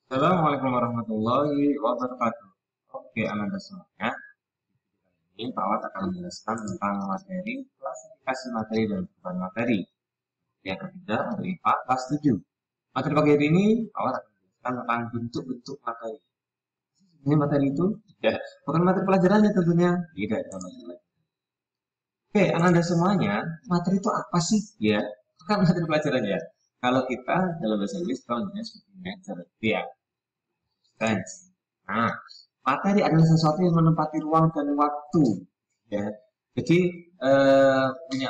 Assalamualaikum warahmatullahi wabarakatuh. Oke, Anda semuanya. Ini Pak Wat akan menjelaskan tentang materi klasifikasi materi dan beban materi. Yang ketiga untuk IPA kelas 7. Materi pagi hari ini Pak Wat akan menjelaskan tentang bentuk-bentuk materi. Ini materi itu tidak, bukan materi pelajarannya tentunya, tidak ada materi. Oke, Anda semuanya, materi itu apa sih? Ya, bukan materi pelajarannya. Kalau kita dalam bahasa Inggris, contohnya seperti major, ya. Science. Nah, materi adalah sesuatu yang menempati ruang dan waktu. Ya, jadi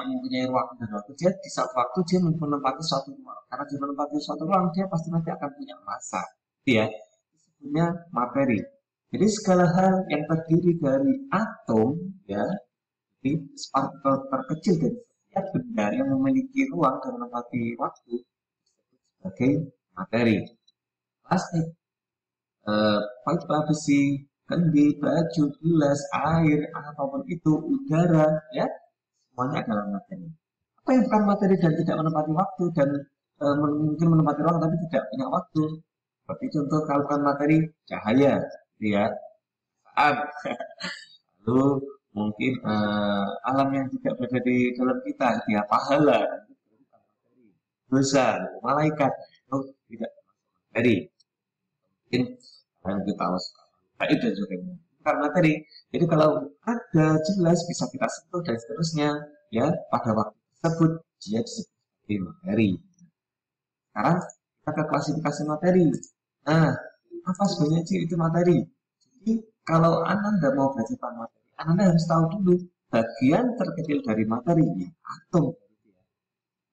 mempunyai ruang dan waktu. Dia di saat waktu dia menempati suatu ruang. Karena dia menempati suatu ruang, dia pasti nanti akan punya massa. Ya, punya materi. Jadi segala hal yang terdiri dari atom, ya, jadi partikel terkecil dari setiap benda yang memiliki ruang dan menempati waktu sebagai materi. Plastik, pipa besi, kendi, baju, gelas, air, apapun itu, udara, ya, semuanya adalah materi. Apa yang bukan materi dan tidak menempati waktu dan mungkin menempati ruang tapi tidak punya waktu? Seperti contoh kalau bukan materi, cahaya, ya, saat, lalu mungkin alam yang tidak berada di dalam kita, dia pahala, dosa, malaikat, itu tidak materi. Mungkin yang kita harus baik dan sebagainya. Bukan materi. Jadi kalau ada jelas bisa kita sentuh dan seterusnya, ya pada waktu tersebut dia disebut sebagai materi. Sekarang kita ke klasifikasi materi. Nah, apa sebenarnya sih itu materi? Jadi kalau Anda mau belajar tentang materi, Anda harus tahu dulu bagian terkecil dari materi, ya, atom.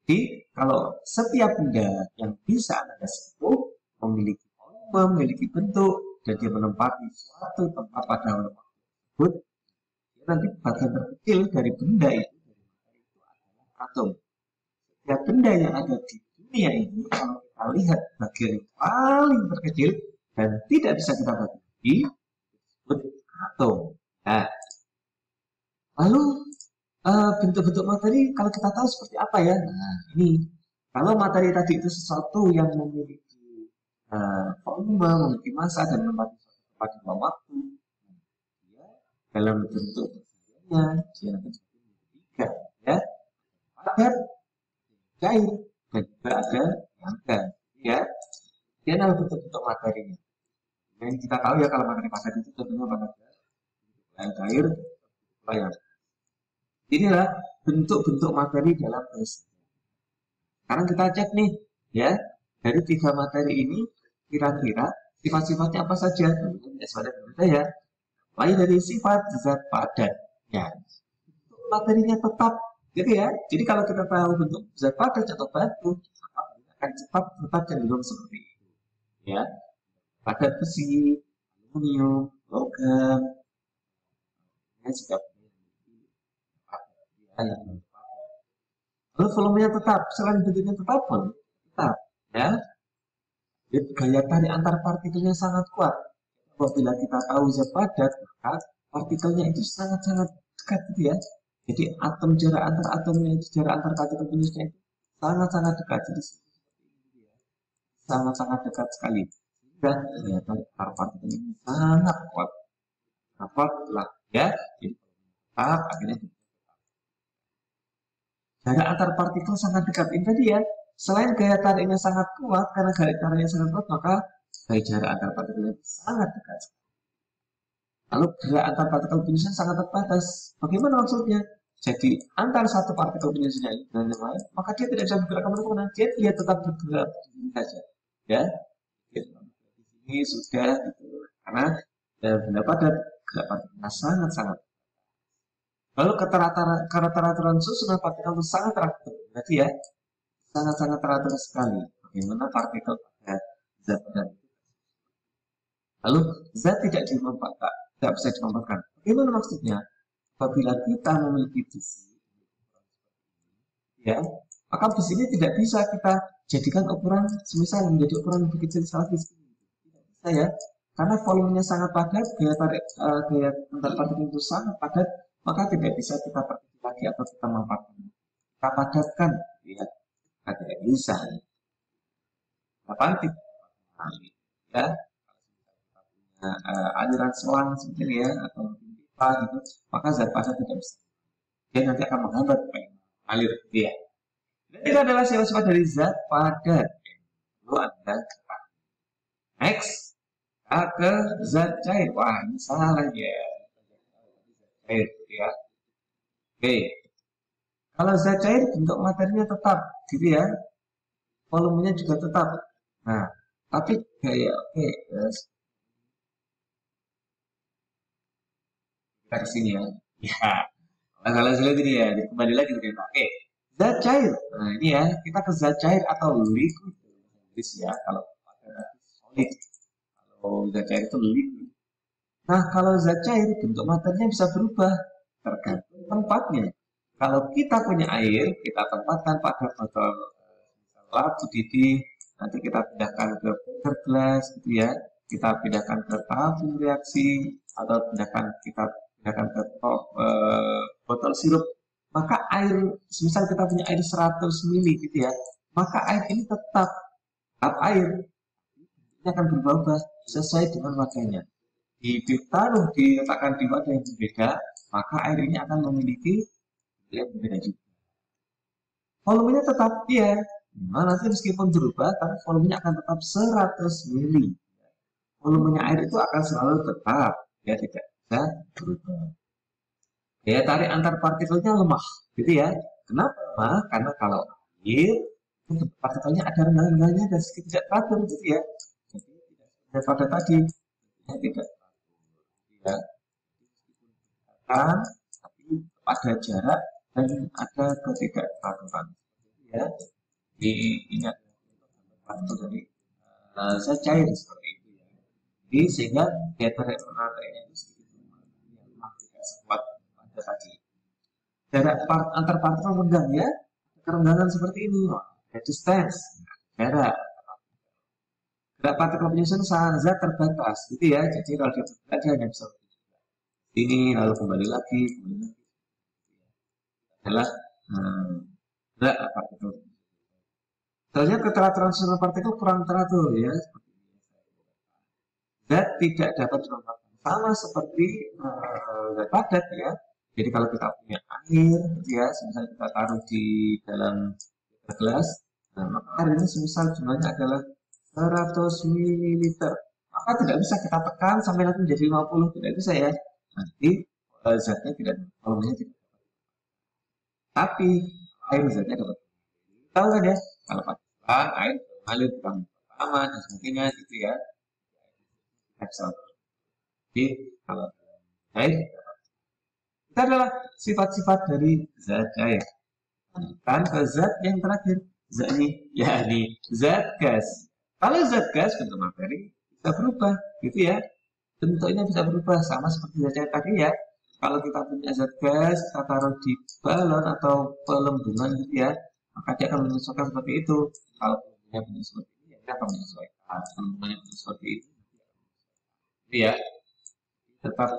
Jadi kalau setiap benda yang bisa Anda sentuh memiliki volume, memiliki bentuk, dan dia menempati suatu tempat pada waktu tersebut, dia nanti bagian terkecil dari benda itu adalah atom. Setiap benda yang ada di dunia ini, kalau kita lihat bagian yang paling terkecil dan tidak bisa kita bagi, disebut atom. Nah, lalu bentuk-bentuk materi kalau kita tahu seperti apa ya? Nah, ini kalau materi tadi itu sesuatu yang memiliki volume, memiliki massa dan menempati suatu tempat di dalam waktu, dia dalam bentuk persediaannya dia akan seperti tiga, ya, padat, cair, dan juga ada yang gas, ya. Dia adalah bentuk-bentuk materinya. Yang kita tahu ya kalau materi padat itu contohnya pada yang cair, yang inilah bentuk-bentuk materi dalam bahasa. Sekarang kita cek nih, ya, dari tiga materi ini kira-kira sifat-sifatnya apa saja? Berbeda ya. Mulai dari sifat zat padat, ya, materinya tetap, gitu ya. Jadi kalau kita tahu bentuk zat padat atau batu, akan cepat tetap cenderung seperti itu, ya. Padat besi, aluminium, logam, ya, juga yang lalu volumenya tetap, selain bentuknya tetap, volume tetap, ya. Jadi gaya tarik antar partikelnya sangat kuat. Apabila kita tahu zat padat, maka partikelnya itu sangat-sangat dekat, gitu ya. Jadi atom jarak antar atomnya itu jarak antar partikel jenisnya itu sangat-sangat dekat. Jadi sangat-sangat dekat sekali. Sehingga gaya tarik antar partikel ini sangat kuat. Kuat lah, ya. Jadi tetap akhirnya jarak antar partikel sangat dekat. Ini tadi ya, selain gaya tariknya sangat kuat, karena gaya tariknya sangat kuat, maka gaya jarak antar partikelnya sangat dekat. Lalu gerak antar partikel penyusun sangat terbatas. Bagaimana maksudnya? Jadi antara satu partikel penyusunnya dengan yang lain, maka dia tidak bisa bergerak kemana-mana. Dia tetap bergerak begini saja. Ya, di sini sudah gitu. Karena benda padat gerak partikelnya sangat-sangat. Lalu keteraturan susunan partikel itu sangat teratur. Berarti ya, sangat-sangat teratur sekali. Bagaimana partikel pada zat padat. Lalu zat tidak dimanfaatkan, tidak bisa dimanfaatkan. Bagaimana maksudnya? Apabila kita memiliki besi, ya, maka besi ini tidak bisa kita jadikan ukuran semisal menjadi ukuran lebih kecil sekali. Tidak bisa ya, karena volumenya sangat padat, gaya antar partikel itu sangat padat, maka tidak bisa kita perkecil lagi atau kita manfaatkan. Kita padatkan, ya, kita tidak bisa. Kapan tidak? ya. Nah, aliran selang seperti ini ya, atau pipa gitu, maka zat padat tidak bisa. Dia nanti akan menghambat alir gitu ya. Dan itu adalah sifat-sifat dari zat padat. Itu ada next ke zat cair. Wah, ini salah ya. Cair ya. Oke. Kalau zat cair bentuk materinya tetap gitu ya. Volumenya juga tetap. Nah, tapi kayak oke, yes. Kita ke sini ya. Ya. Kalau lihat ini ya, kembali lagi ke oke. Zat cair. Nah, ini ya, kita ke zat cair atau liquid. Ya, kalau solid. Kalau zat cair itu liquid. Nah, kalau zat cair bentuk materinya bisa berubah tergantung tempatnya. Kalau kita punya air, kita tempatkan pada botol labu didih, nanti kita pindahkan ke beker gelas gitu ya. Kita pindahkan ke tabung reaksi atau kita pindahkan ke botol sirup. Maka air, misal kita punya air 100 ml gitu ya, maka air ini tetap air. Ini akan berubah sesuai dengan wadahnya. Diletakkan di wadah yang berbeda, maka air ini akan memiliki yang berbeda juga. Volumenya tetap ya, nah, nanti meskipun berubah, tapi volumenya akan tetap 100 ml. Volumenya air itu akan selalu tetap, ya tidak bisa berubah. Daya tarik antar partikelnya lemah, gitu ya. Kenapa lemah? Karena kalau air, partikelnya ada rendah-rendahnya dan sedikit tidak teratur, gitu ya. Jadi tidak pada tadi, ya, tidak ya. Tapi ada jarak dan ada ketidakteraturan, ya. Diingat waktu dari saya cair seperti itu ya. Jadi sehingga daya tarik materinya itu sedikit lemah, tidak sekuat pada tadi. Jarak antar partikel renggang ya, kerenggangan seperti ini, distance, jarak. Gerak partikel penyusun sangat terbatas, gitu ya. Jadi kalau dia hanya bisa ini lalu kembali lagi adalah gerak partikel. Soalnya keteraturan susunan partikel kurang teratur ya. Zat tidak dapat dimanfaatkan sama seperti zat padat ya. Jadi kalau kita punya air ya, misalnya kita taruh di dalam gelas, nah, maka air ini semisal jumlahnya adalah 100 ml. Maka tidak bisa kita tekan sampai nanti menjadi 50, tidak bisa ya. Nanti zatnya tidak, volumenya tidak. Tapi air zatnya dapat. Tahu kan ya? Kalau padat air mengalir pertama dan sebagainya gitu ya. Jadi kalau air itu adalah sifat-sifat dari zat cair. Dan ke zat yang terakhir, zat ini, yakni zat gas. Kalau zat gas bentuk materi bisa berubah, gitu ya. Bentuknya bisa berubah sama seperti zat cair tadi ya. Kalau kita punya zat gas, kita taruh di balon atau pelembungan gitu ya, maka dia akan menyesuaikan seperti itu. Kalau punya bentuk seperti ini, ya dia akan menyesuaikan. Bentuk seperti itu, ya tetap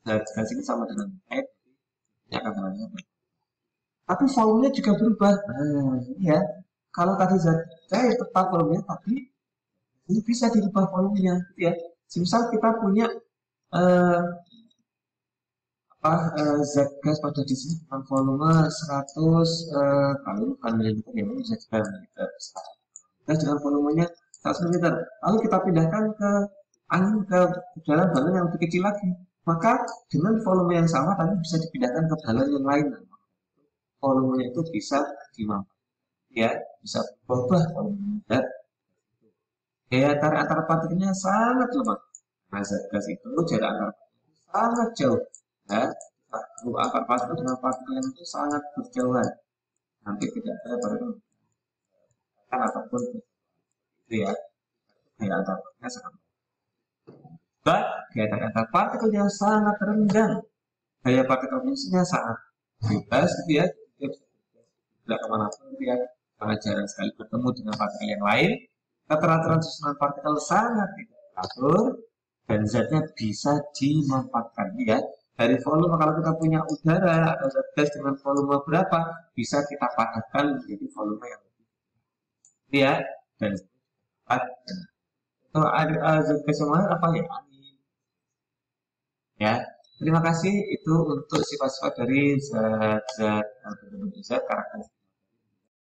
zat gas ini sama dengan air, ini akan menyesuaikan. Tapi volumenya juga berubah. Nah, ya. Kalau tadi zat cair tetap volumenya, tapi ini bisa dirubah volumenya, gitu ya. Misal kita punya zat gas pada di sini dengan volume 100 kalau bukan mililiter ya bisa juga mililiter. Gas dengan volumenya 100 mililiter. Lalu kita pindahkan ke angin ke dalam balon yang lebih kecil lagi. Maka dengan volume yang sama tapi bisa dipindahkan ke balon yang lain. Volumenya itu bisa dimanfaatkan, ya, bisa berubah volumenya. Daya tarik antar partikelnya sangat lemah. Nah, zat gas itu jarak antar partikel sangat jauh. Ya, antar partikel dengan partikel yang itu sangat berjauhan. Hampir tidak ada partikel ataupun itu ya. Daya antar partikelnya sangat lemah. Daya tarik antar partikelnya sangat renggang. Daya partikel penyusunnya sangat bebas, gitu ya. Tidak kemanapun dia sangat jarang sekali bertemu dengan partikel yang lain. Keteraturan susunan partikel sangat tidak teratur dan zatnya bisa dimanfaatkan ya. Dari volume kalau kita punya udara atau zat gas dengan volume berapa bisa kita padatkan menjadi volume yang lebih ya. Dan ada. Kalau ada zat keseimbangan apa ya? Ya, terima kasih itu untuk sifat-sifat dari zat-zat berbentuk zat karakteristik